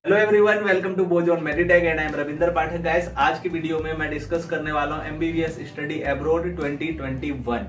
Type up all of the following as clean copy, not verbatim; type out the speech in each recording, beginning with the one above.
Hello everyone, welcome to Bozon Meditech and I am Ravinder Pathak. Guys, आज की video में मैं डिस्कस करने वाला हूं MBBS study abroad 2021।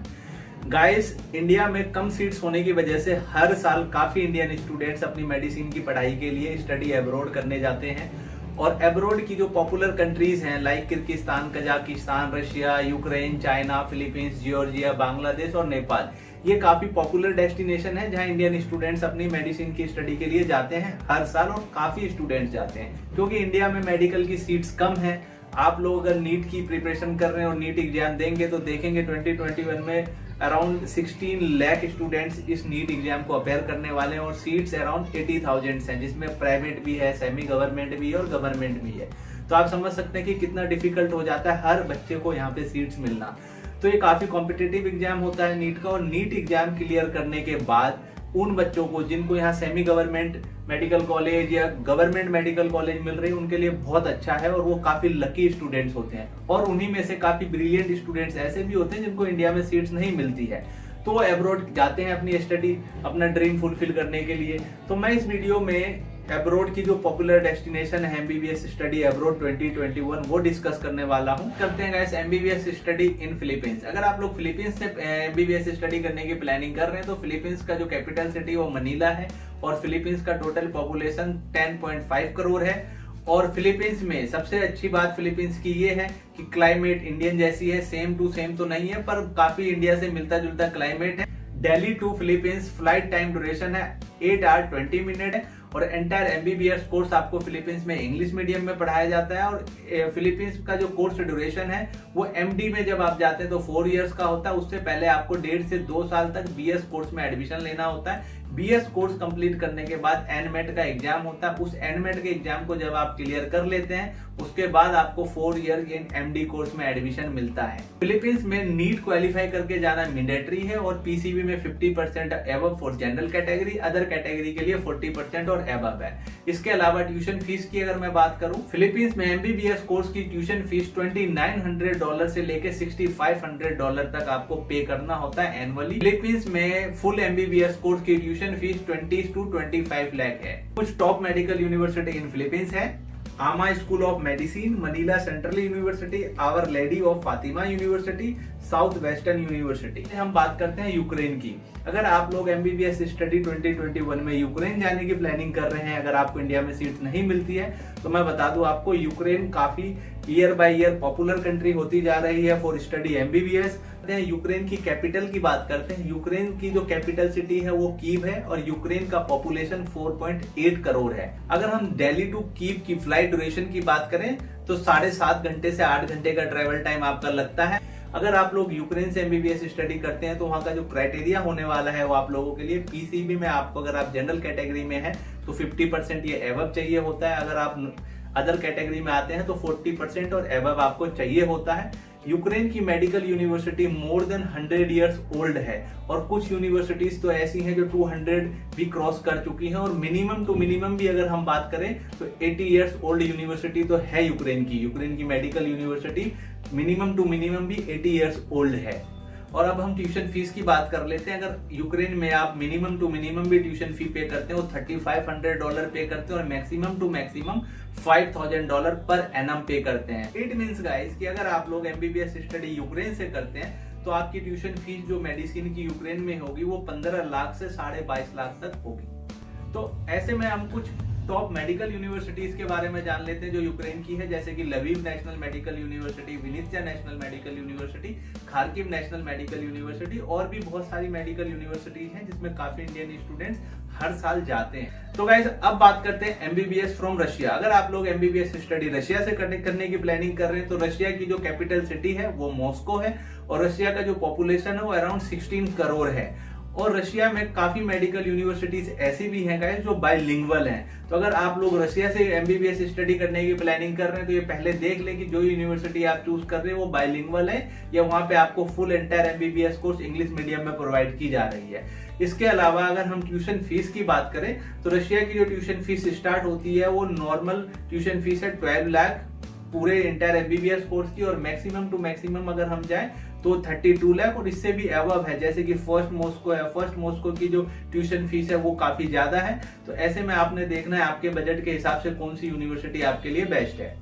Guys, India में कम सीट्स होने की वजह से हर साल काफी इंडियन स्टूडेंट्स अपनी मेडिसिन की पढ़ाई के लिए स्टडी अब्रॉड करने जाते हैं। और अब्रॉड की जो पॉपुलर कंट्रीज हैं like Kyrgyzstan, Kazakhstan, Russia, Ukraine, China, Philippines, Georgia, Bangladesh और नेपाल, ये काफी पॉपुलर डेस्टिनेशन है जहां इंडियन स्टूडेंट्स अपनी मेडिसिन की स्टडी के लिए जाते हैं हर साल। और काफी स्टूडेंट्स जाते हैं क्योंकि इंडिया में मेडिकल की सीट्स कम है। आप लोग अगर नीट की प्रिपरेशन कर रहे हैं और नीट एग्जाम देंगे तो देखेंगे 2021 में अराउंड 16 लाख स्टूडेंट्स इस नीट एग्जाम को अपेयर करने वाले हैं और सीट्स अराउंड 80,000 हैं, जिसमें प्राइवेट भी है, सेमी गवर्नमेंट भी है और गवर्नमेंट भी है। तो आप समझ सकते हैं कि कितना डिफिकल्ट हो जाता है हर बच्चे को यहाँ पे सीट्स मिलना। तो ये काफी कॉम्पिटिटिव एग्जाम होता है नीट का। और नीट एग्जाम क्लियर करने के बाद उन बच्चों को जिनको यहाँ सेमी गवर्नमेंट मेडिकल कॉलेज या गवर्नमेंट मेडिकल कॉलेज मिल रही है, उनके लिए बहुत अच्छा है और वो काफी लकी स्टूडेंट्स होते हैं। और उन्हीं में से काफी ब्रिलियंट स्टूडेंट्स ऐसे भी होते हैं जिनको इंडिया में सीट्स नहीं मिलती है, तो वो अब्रॉड जाते हैं अपनी स्टडी, अपना ड्रीम फुलफिल करने के लिए। तो मैं इस वीडियो में अब्रॉड की जो पॉपुलर डेस्टिनेशन है एमबीबीएस स्टडी अब्रॉड 2021 वो डिस्कस करने वाला हूं। करते हैं guys MBBS study in Philippines. अगर आप लोग फिलीपींस से एमबीबीएस स्टडी करने की प्लानिंग कर रहे हैं तो फिलीपींस का जो कैपिटल सिटी वो मनीला है और फिलीपींस का टोटल पॉपुलेशन 10.5 करोड़ है। और फिलीपींस में सबसे अच्छी बात फिलीपींस की ये है कि क्लाइमेट इंडियन जैसी है, सेम टू सेम तो नहीं है पर काफी इंडिया से मिलता जुलता क्लाइमेट है। Delhi to Philippines flight time duration है 8 आवर 20 मिनट है। और एंटायर एमबीबीएस कोर्स आपको फिलीपींस में इंग्लिश मीडियम में पढ़ाया जाता है। और फिलीपींस का जो कोर्स ड्यूरेशन है वो एमडी में जब आप जाते हैं तो 4 इयर्स का होता है। उससे पहले आपको 1.5 से 2 साल तक बीएस कोर्स में एडमिशन लेना होता है। बीएस कोर्स कंप्लीट करने के बाद एनमेट का एग्जाम होता है। उस एनमेट के एग्जाम को जब आप क्लियर कर लेते हैं उसके बाद आपको 4 ईयर इन एमडी कोर्स में एडमिशन मिलता है। फिलीपींस में नीट क्वालिफाई करके जाना मैंडेटरी है और पीसीबी में 50% above for general category, other category के लिए 40% और एबव है। इसके अलावा ट्यूशन फीस की अगर मैं बात करूं, फिलीपींस में एमबीबीएस कोर्स की ट्यूशन फीस $2,900 से लेके $6,500 तक आपको पे करना होता है एनुअली। फिलीपींस में फुल एमबीबीएस कोर्स की ट्यूशन फीस 20 to 25 लाख है। कुछ top medical university in Philippines है: AMA school of medicine, Manila central university, our lady of Fatima university, south western university. हम बात करते हैं यूक्रेन की। अगर आप लोग एमबीबीएस स्टडी 2021 में यूक्रेन जाने की प्लानिंग कर रहे हैं, अगर आपको इंडिया में सीट्स नहीं मिलती है तो मैं बता दूं आपको, यूक्रेन काफी year by year popular country होती जा रही है फॉर स्टडी एमबीबीएस। यूक्रेन की कैपिटल की बात करते हैं। यूक्रेन की जो कैपिटल सिटी है वो कीव है और यूक्रेन का पॉपुलेशन 4.8 करोड़ है। अगर हम दिल्ली टू कीव की फ्लाइट ड्यूरेशन की बात करें तो 7.5 घंटे से 8 घंटे का ट्रेवल टाइम आपका लगता है। अगर आप लोग यूक्रेन से एमबीबीएस स्टडी करते हैं तो वहां का जो क्राइटेरिया होने वाला है वो आप लोगों के लिए पीसीबी में आपको, अगर आप जनरल कैटेगरी में है तो 50% ये एबव चाहिए होता है। अगर आप अदर कैटेगरी में आते हैं तो 40% और एबव आपको चाहिए होता है। यूक्रेन की medical university more than 100 years old है और कुछ यूनिवर्सिटीज तो ऐसी हैं जो 200 भी क्रॉस कर चुकी हैं। और मिनिमम टू मिनिमम भी अगर हम बात करें तो 80 इयर्स ओल्ड यूनिवर्सिटी तो है यूक्रेन की मेडिकल यूनिवर्सिटी मिनिमम टू मिनिमम भी 80 इयर्स ओल्ड है। और अब हम ट्यूशन फीस की बात कर लेते हैं। अगर यूक्रेन में आप मिनिमम टू मिनिमम भी ट्यूशन फी पे करते हैं वो $3,500 पे करते हैं और maximum to maximum $5,000 per annum पे करते हैं। इट मीन्स गाइस कि अगर आप लोग एमबीबीएस स्टडी यूक्रेन से करते हैं तो आपकी ट्यूशन फीस जो मेडिसिन की यूक्रेन में होगी वो 15 लाख से 22.5 लाख तक होगी। तो ऐसे में हम कुछ टॉप मेडिकल यूनिवर्सिटीज के बारे में जान लेते हैं जो यूक्रेन की है, जैसे कि Lviv national medical university, Vinnytsia national medical university, Kharkiv national medical university और भी बहुत सारी मेडिकल यूनिवर्सिटीज हैं जिसमें काफी इंडियन स्टूडेंट्स हर साल जाते हैं। तो गाइस, अब बात करते हैं एमबीबीएस फ्रॉम रशिया। अगर आप लोग एमबीबीएस स्टडी रशिया से करने की प्लानिंग कर रहे हैं तो रशिया की जो कैपिटल सिटी है वो मॉस्को है और रशिया का जो पॉपुलेशन है वो अराउंड 16 करोड़ है। और रशिया में काफी मेडिकल यूनिवर्सिटीज ऐसी भी हैं गाइस जो बाइलिंगुअल हैं। तो अगर आप लोग रशिया से एमबीबीएस स्टडी करने की प्लानिंग कर रहे हैं तो ये पहले देख लें कि जो यूनिवर्सिटी आप चूज कर रहे हैं वो बाइलिंगुअल है या वहां पे आपको full entire MBBS course English medium में प्रोवाइड की जा रही है। इसके अलावा अगर हम ट्यूशन फीस की बात करें तो रशिया की जो ट्यूशन फीस स्टार्ट होती है वो नॉर्मल ट्यूशन फीस है 12 लाख पूरे इंटायर एमबीबीएस कोर्स की। और मैक्सिमम टू मैक्सिमम अगर हम जाएं तो 32 लाख और इससे भी अबव है, जैसे कि फर्स्ट मॉस्को है। फर्स्ट मॉस्को की जो ट्यूशन फीस है वो काफी ज्यादा है। तो ऐसे में आपने देखना है आपके बजट के हिसाब से कौन सी यूनिवर्सिटी आपके लिए बेस्ट है।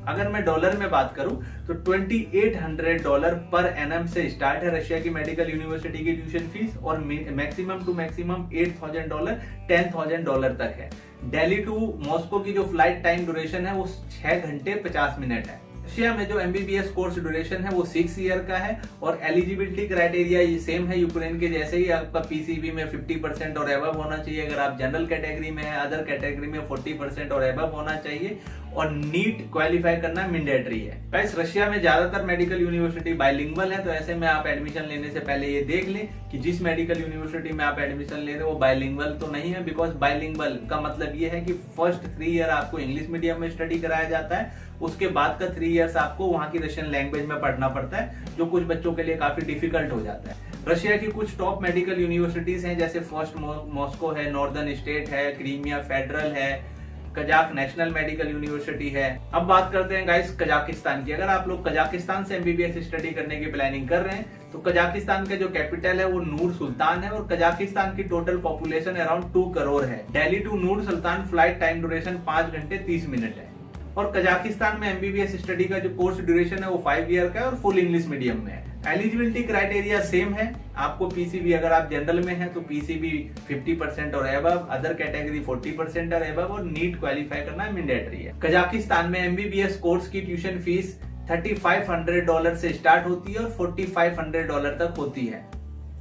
अगर मैं डॉलर में बात करूं तो $2800 पर एनम से स्टार्ट है रशिया की मेडिकल यूनिवर्सिटी की ट्यूशन फीस, और मैक्सिमम टू मैक्सिमम $8000 $10,000 तक है। दिल्ली टू मॉस्को की जो फ्लाइट टाइम ड्यूरेशन है वो 6 घंटे 50 मिनट है। रशिया में जो एमबीबीएस कोर्स ड्यूरेशन है वो 6 ईयर का है, और एलिजिबिलिटी क्राइटेरिया ये सेम है यूक्रेन के जैसे ही। आपका पीसीबी में 50% और एबव होना चाहिए, अगर आप जनरल कैटेगरी में है। अदर कैटेगरी में 40% और एबव होना चाहिए, और नीट क्वालिफाई करना मैंडेटरी है। गाइस, रशिया में ज्यादातर मेडिकल यूनिवर्सिटी बाइलिंगुअल है, तो ऐसे में आप एडमिशन लेने से पहले ये देख लें कि जिस मेडिकल यूनिवर्सिटी में आप एडमिशन ले रहे हो वो बाइलिंगुअल तो नहीं है। बिकॉज बाइलिंगुअल का मतलब ये है कि फर्स्ट 3 ईयर आपको इंग्लिश मीडियम में स्टडी कराया जाता है, उसके बाद का 3 इयर्स आपको वहां की रशियन लैंग्वेज में पढ़ना पड़ता है, जो कुछ बच्चों के लिए काफी डिफिकल्ट हो जाता है। रशिया की कुछ टॉप मेडिकल यूनिवर्सिटीज हैं, जैसे फर्स्ट मॉस्को है, नॉर्दर्न स्टेट है, क्रीमिया फेडरल है, कजाक नेशनल मेडिकल यूनिवर्सिटी है। अब बात करते हैं गाइस कजाकिस्तान की। अगर आप लोग कजाकिस्तान से एमबीबीएस स्टडी करने की प्लानिंग कर रहे हैं तो कजाकिस्तान का जो कैपिटल है वो नूर सुल्तान है, और कजाकिस्तान की टोटल पॉपुलेशन अराउंड 2 करोड़ है। Delhi to Nur Sultan flight time duration 5 घंटे 30 मिनट है। और कजाकिस्तान में एमबीबीएस स्टडी का जो कोर्स ड्यूरेशन है वो 5 ईयर का है, और फुल इंग्लिश मीडियम में है। एलिजिबिलिटी क्राइटेरिया सेम है। आपको पीसीबी, अगर आप जनरल में है तो पीसीबी 50% और एबव, अदर कैटेगरी 40% और एबव, और नीट क्वालिफाई करना मैंडेटरी है। कजाकिस्तान में एमबीबीएस कोर्स की ट्यूशन फीस $3500 से स्टार्ट होती है और $4500 तक होती है।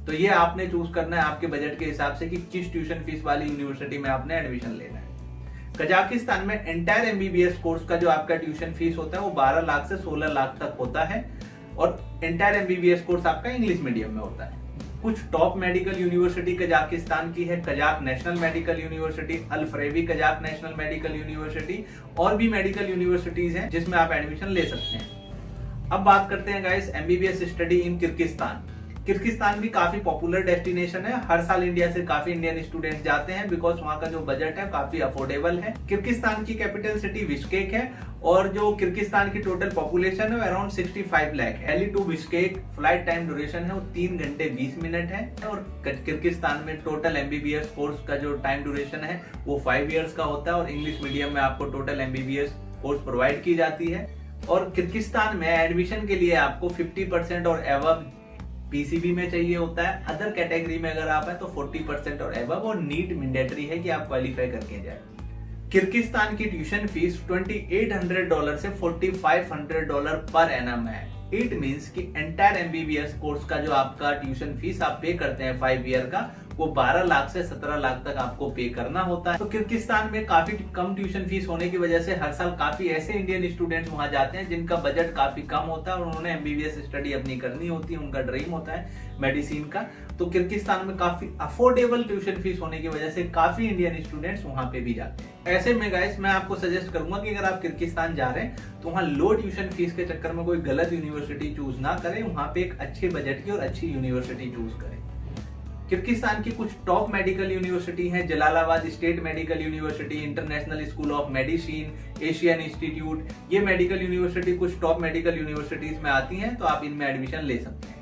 तो ये आपने चूज करना है आपके बजट के हिसाब से कि किस ट्यूशन फीस वाली यूनिवर्सिटी में आपने एडमिशन लेना है। कजाकिस्तान में एंटायर एमबीबीएस कोर्स का जो आपका ट्यूशन फीस होता है वो 12 लाख से 16 लाख तक होता है, और एंटायर एमबीबीएस कोर्स आपका इंग्लिश मीडियम में होता है। कुछ टॉप मेडिकल यूनिवर्सिटी कजाकिस्तान की है, कजाक नेशनल मेडिकल यूनिवर्सिटी, अल फरेबी कजाक नेशनल मेडिकल यूनिवर्सिटी, और भी मेडिकल यूनिवर्सिटीज हैं जिसमें आप एडमिशन ले सकते हैं। अब बात करते हैं guys MBBS study in Kyrgyzstan. Kyrgyzstan भी काफी पॉपुलर डेस्टिनेशन है, हर साल इंडिया से काफी इंडियन स्टूडेंट्स जाते हैं, बिकॉज वहाँ का जो बजट है काफी अफोर्डेबल है। किर्गिस्तान की कैपिटल सिटी बिश्केक है, और जो किर्गिस्तान की टोटल पॉपुलेशन है अराउंड 65 लाख है। Delhi to Bishkek flight time duration है वो 3 घंटे 20 मिनट है, और किर्गिस्तान में टोटल एमबीबीएस कोर्स का जो टाइम ड्यूरेशन है वो 5 इयर्स का होता है, और इंग्लिश मीडियम में आपको टोटल एमबीबीएस कोर्स प्रोवाइड की जाती है। और किर्गिस्तान में एडमिशन के लिए आपको 50% और एबव पीसीबी में चाहिए होता है। अदर कैटेगरी में अगर आप है तो 40% और एबव, और नीट मैंडेटरी है कि आप क्वालिफाई करके जाए। किर्गिस्तान की ट्यूशन फीस $2800 से $4500 पर एनम है। इट मींस कि एंटायर एमबीबीएस कोर्स का जो आपका ट्यूशन फीस आप पे करते हैं 5 ईयर का, वो 12 लाख से 17 लाख तक आपको पे करना होता है। तो किर्गिस्तान में काफी कम ट्यूशन फीस होने की वजह से हर साल काफी ऐसे इंडियन स्टूडेंट्स वहां जाते हैं जिनका बजट काफी कम होता है, और उन्होंने एमबीबीएस स्टडी अपनी करनी होती है, उनका ड्रीम होता है मेडिसिन का। तो किर्गिस्तान में काफी अफोर्डेबल ट्यूशन फीस होने की वजह से काफी इंडियन स्टूडेंट्स वहां पे भी जाते हैं। ऐसे में गाइस मैं आपको सजेस्ट करूंगा कि अगर आप किर्गिस्तान जा रहे हैं तो वहां लो ट्यूशन फीस के चक्कर में कोई गलत यूनिवर्सिटी चूज ना करें, वहां पे एक अच्छे बजट की और अच्छी यूनिवर्सिटी चूज करें। किर्गिस्तान की कुछ टॉप मेडिकल यूनिवर्सिटी हैं, Jalalabad state medical university, international school of medicine, Asian institute. ये मेडिकल यूनिवर्सिटी कुछ टॉप मेडिकल यूनिवर्सिटीज में आती हैं, तो आप इनमें एडमिशन ले सकते हैं।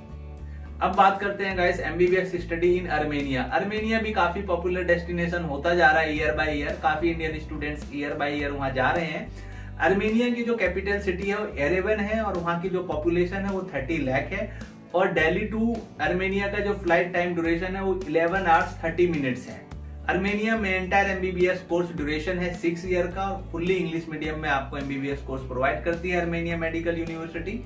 अब बात करते हैं guys MBBS study in Armenia. Armenia भी काफी पॉपुलर डेस्टिनेशन होता जा रहा है ईयर बाय ईयर, काफी Indian students year by year वहां जा रहे हैं। अर्मेनिया की जो कैपिटल सिटी है वो एरेवन है, और वहां की जो पॉपुलेशन है वो 30 लाख है, और दिल्ली टू अर्मेनिया का जो फ्लाइट टाइम ड्यूरेशन है वो 11 आवर्स 30 मिनट्स है। अर्मेनिया में एंटायर एमबीबीएस कोर्स ड्यूरेशन है 6 ईयर का, और फुल्ली इंग्लिश मीडियम में आपको एमबीबीएस कोर्स प्रोवाइड करती है अर्मेनिया मेडिकल यूनिवर्सिटी।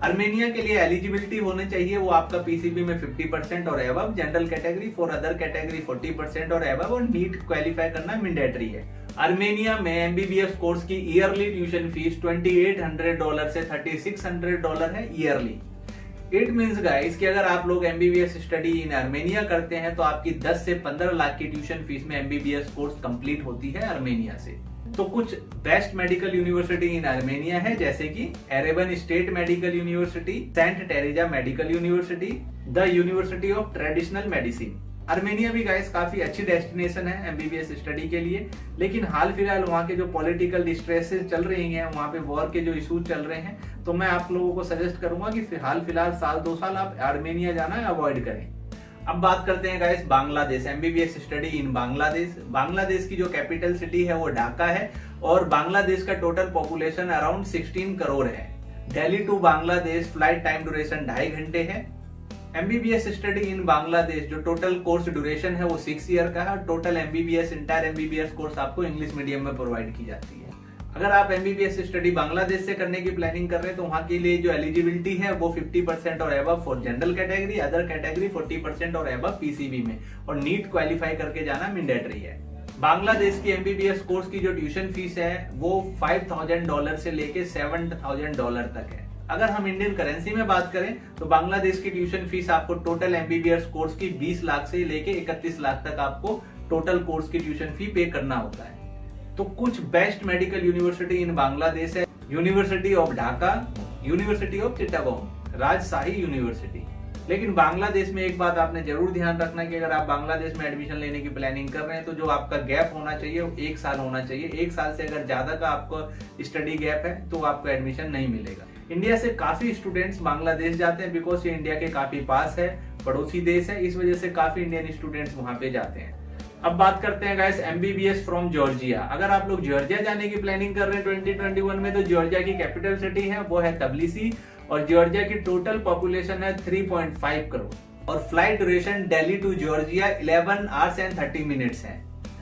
अर्मेनिया के लिए एलिजिबिलिटी होने चाहिए वो आपका पीसीबी में 50% और above, general category, for other category 40% और एबव, और नीट क्वालिफाई करना मैंडेटरी है। अर्मेनिया में एमबीबीएस कोर्स की ईयरली ट्यूशन फीस $2800 से $3600 है ईयरली। इट मीन्स गाइस कि अगर आप लोग एमबीबीएस स्टडी इन अर्मेनिया करते हैं तो आपकी 10 से 15 लाख की ट्यूशन फीस में एमबीबीएस कोर्स कंप्लीट होती है अर्मेनिया से। तो कुछ best medical university in Armenia है, जैसे कि Yerevan state medical university, Saint Teresa medical university, the university of traditional medicine, Armenia भी गाइस काफी अच्छी डेस्टिनेशन है एमबीबीएस स्टडी के लिए, लेकिन हाल फिलहाल वहाँ के जो पॉलिटिकल डिस्ट्रेसेस चल रही हैं, वहाँ पे वॉर के जो इशूज चल रहे हैं, तो मैं आप लोगों को सजेस्ट करूंगा कि फिलहाल साल 2 साल आप आर्मेनिया जाना अवॉइड करें। अब बात करते हैं guys Bangladesh, MBBS study in Bangladesh. Bangladesh की जो कैपिटल सिटी है वो ढाका है और बांग्लादेश का टोटल पॉपुलेशन अराउंड 16 करोड़ है। Delhi to Bangladesh flight time duration 2.5 घंटे है। एमबीबीएस स्टडी इन बांग्लादेश जो टोटल कोर्स ड्यूरेशन है वो 6 ईयर का है और टोटल इंटायर एमबीबीएस कोर्स आपको इंग्लिश मीडियम में प्रोवाइड की जाती है। अगर आप एमबीबीएस स्टडी बांग्लादेश से करने की प्लानिंग कर रहे हैं तो वहां के लिए जो एलिजिबिलिटी है वो 50% और above for general category, other category 40% और एबव पीसीबी में, और नीट क्वालिफाई करके जाना मैंडेटरी है। बांग्लादेश की एमबीबीएस कोर्स की जो ट्यूशन फीस है वो $5,000 से लेके $7,000 तक है। अगर हम इंडियन करेंसी में बात करें तो बांग्लादेश की ट्यूशन फीस आपको टोटल एमबीबीएस कोर्स की 20 लाख से लेके 31 लाख तक आपको टोटल कोर्स की ट्यूशन फी पे करना होता है। तो कुछ बेस्ट मेडिकल यूनिवर्सिटी इन बांग्लादेश है: university of Dhaka, university of Chittagong, राजशाही यूनिवर्सिटी। लेकिन बांग्लादेश में एक बात आपने जरूर ध्यान रखना कि अगर आप बांग्लादेश में एडमिशन लेने की प्लानिंग कर रहे हैं तो जो आपका गैप होना चाहिए वो 1 साल होना चाहिए। 1 साल से अगर ज्यादा का आपको स्टडी गैप है तो आपको एडमिशन नहीं मिलेगा। इंडिया से काफी स्टूडेंट्स बांग्लादेश जाते हैं बिकॉज ये इंडिया के काफी पास है, पड़ोसी देश है, इस वजह से काफी इंडियन स्टूडेंट्स वहां पे जाते हैं। अब बात करते हैं गाइस एमबीबीएस फ्रॉम जॉर्जिया। अगर आप लोग जॉर्जिया जाने की प्लानिंग कर रहे हैं 2021 में तो जॉर्जिया की कैपिटल सिटी है वो है तबिलिसी और जॉर्जिया की टोटल पॉपुलेशन है 3.5 करोड़ और flight duration Delhi to Georgia 11 hours and 30 minutes है।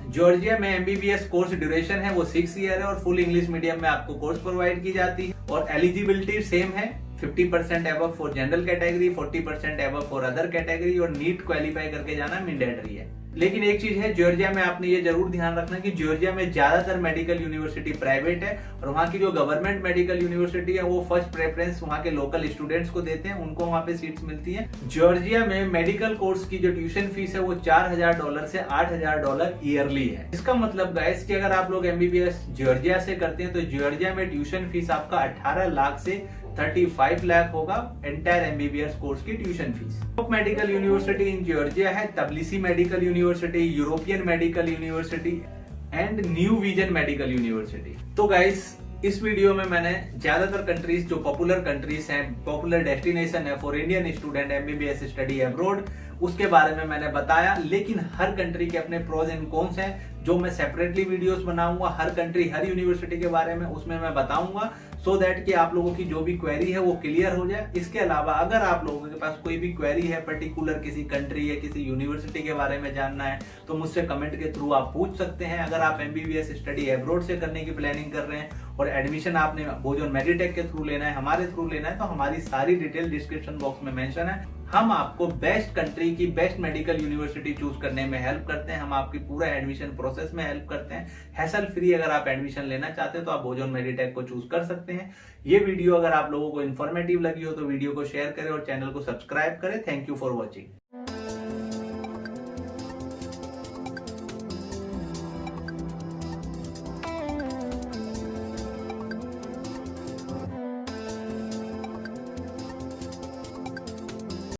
जॉर्जिया में एमबीबीएस कोर्स ड्यूरेशन है वो 6 ईयर है और फुल इंग्लिश मीडियम में आपको कोर्स प्रोवाइड की जाती है और एलिजिबिलिटी सेम है, 50% above for general category, 40% above for other category और नीट क्वालिफाई करके जाना मैंडेटरी है। लेकिन एक चीज है जॉर्जिया में आपने ये जरूर ध्यान रखना कि जॉर्जिया में ज्यादातर मेडिकल यूनिवर्सिटी प्राइवेट है और वहाँ की जो गवर्नमेंट मेडिकल यूनिवर्सिटी है वो फर्स्ट प्रेफरेंस वहाँ के लोकल स्टूडेंट्स को देते हैं, उनको वहाँ पे सीट्स मिलती हैं। जॉर्जिया में मेडिकल कोर्स की जो ट्यूशन फीस है वो $4,000 से $8,000 ईयरली है। इसका मतलब गाइस कि अगर आप लोग एमबीबीएस जॉर्जिया से करते हैं तो जॉर्जिया में ट्यूशन फीस आपका 18 लाख से 35 लाख होगा एंटायर एमबीबीएस कोर्स की tuition fees. Top medical university in Georgia है Tbilisi medical university, European medical university and New Vision medical university. तो गाइस इस वीडियो में मैंने ज्यादातर कंट्रीज जो पॉपुलर कंट्रीज हैं, पॉपुलर डेस्टिनेशन है for Indian student MBBS study abroad, उसके बारे में मैंने बताया। लेकिन हर कंट्री के अपने प्रोज एंड कॉन्स हैं जो मैं सेपरेटली वीडियोस बनाऊंगा हर कंट्री हर यूनिवर्सिटी के बारे में, उसमें मैं बताऊंगा सो दैट कि आप लोगों की जो भी क्वेरी है वो क्लियर हो जाए। इसके अलावा अगर आप लोगों के पास कोई भी क्वेरी है पर्टिकुलर किसी कंट्री या किसी यूनिवर्सिटी के बारे में जानना है तो मुझसे कमेंट के थ्रू आप पूछ सकते हैं। अगर आप एमबीबीएस स्टडी अब्रॉड से करने की प्लानिंग कर रहे हैं और एडमिशन आपने बोजोन मेडिटेक के थ्रू लेना है, हमारे थ्रू लेना है, तो हमारी सारी डिटेल डिस्क्रिप्शन बॉक्स में मेंशन है। हम आपको बेस्ट कंट्री की बेस्ट मेडिकल यूनिवर्सिटी चूज करने में हेल्प करते हैं, हम आपकी पूरा एडमिशन प्रोसेस में हेल्प करते हैं। हैसल फ्री अगर आप एडमिशन लेना चाहते हैं तो आप बोजोन मेडिटेक को चूज कर सकते हैं। ये वीडियो अगर आप लोगों को इन्फॉर्मेटिव लगी हो तो वीडियो को शेयर करें और चैनल को सब्सक्राइब करें। Thank you for watching.